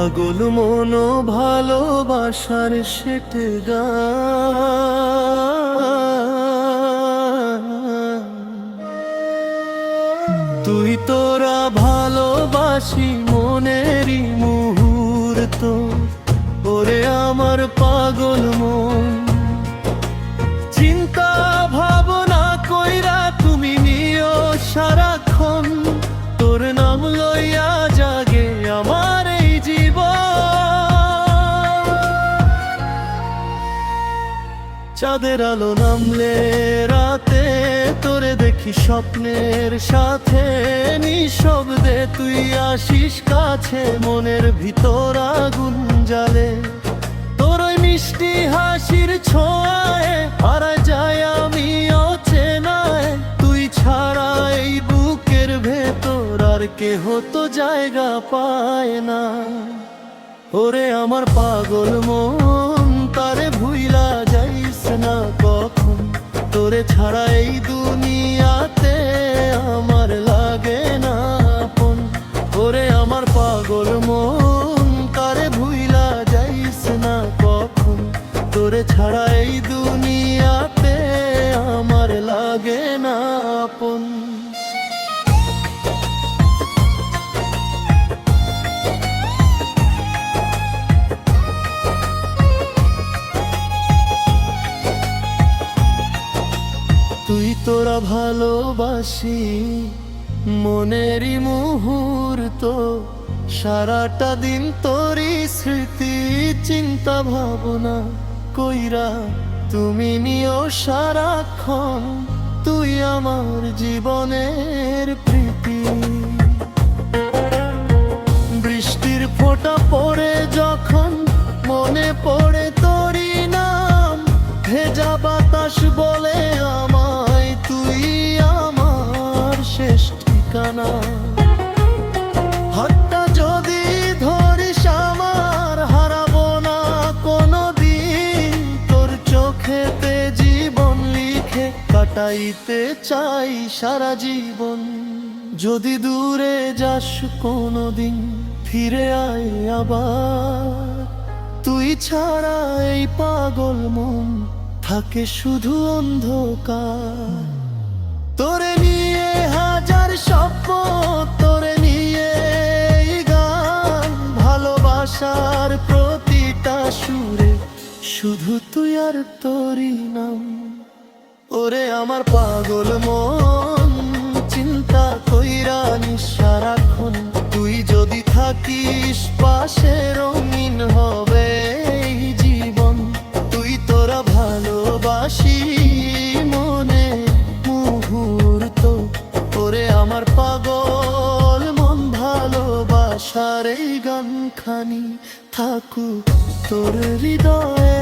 পাগল মন ভালোবাসার সেটে গান। তুই তোরা ভালোবাসি মনেরই মুহূর্ত, ওরে আমার পাগল মন। চিন্তা ভাবনা কইরা তুমি নিও সারাক্ষণ, তোর নাম লইয়া জাগে আমার এই জীবন। চাঁদের আলো নামলে রাতে তোরে দেখি স্বপ্নের সাথে, নিঃশব্দে তুই আসিস কাছে, মনের ভিতর আগুন জ্বালে। তোর ওই মিষ্টি হাসির ছোঁয়ায় হারা যায় আমি অচেনায়, তুই ছাড়া এই বুকের ভেতর আর কেহ তো জায়গা পায় না। ওরে আমার পাগল মন, তারে ভুইলা যাইস না কখন, তোরে ছাড়া এই দুনিয়াতে আমার লাগে না আপন। ওরে আমার পাগল মন, তারে ভুইলা যাইস না কখন, তোরে ছাড়া এই দুনিয়াতে আমার লাগে না আপন। তুই তোরা ভালোবাসি মনেরই মুহূর্ত, সারাটা দিন তোরই স্মৃতি চিন্তা ভাবনা কইরা তুমি নিও সারাক্ষণ, তুই আমার জীবনের প্রীতি। বৃষ্টির ফোঁটা পড়ে যখন মনে পড়ে তোরই নাম, ভেজা বাতাস বলে আমায় তুই আমার শেষ ঠিকানা। হাতটা যদি ধরিস আমার হারাবো না কোনোদিন, তোর চোখেতে জীবন লিখে কাটাইতে চাই সারা জীবন। যদি দূরে যাস কোনোদিন ফিরে আয় আবার, তুই ছাড়া এই পাগল মন থাকে শুধু অন্ধকার। তোরে নিয়ে হাজার স্বপ্ন, তোরে নিয়ে এই গান, ভালোবাসার প্রতিটা সুরে শুধু তুই আর তোরই নাম। ওরে আমার পাগল মন, চিন্তা কইরা নিস সারাক্ষণ, তুই যদি থাকিস পাশে রঙিন হবে এই জীবন। তুই তোরা ভালোবাসি মনে মুহূর্ত, ওরে আমার পাগল মন ভালোবাসার এই গানখানি থাকুক তোর হৃদয়ে।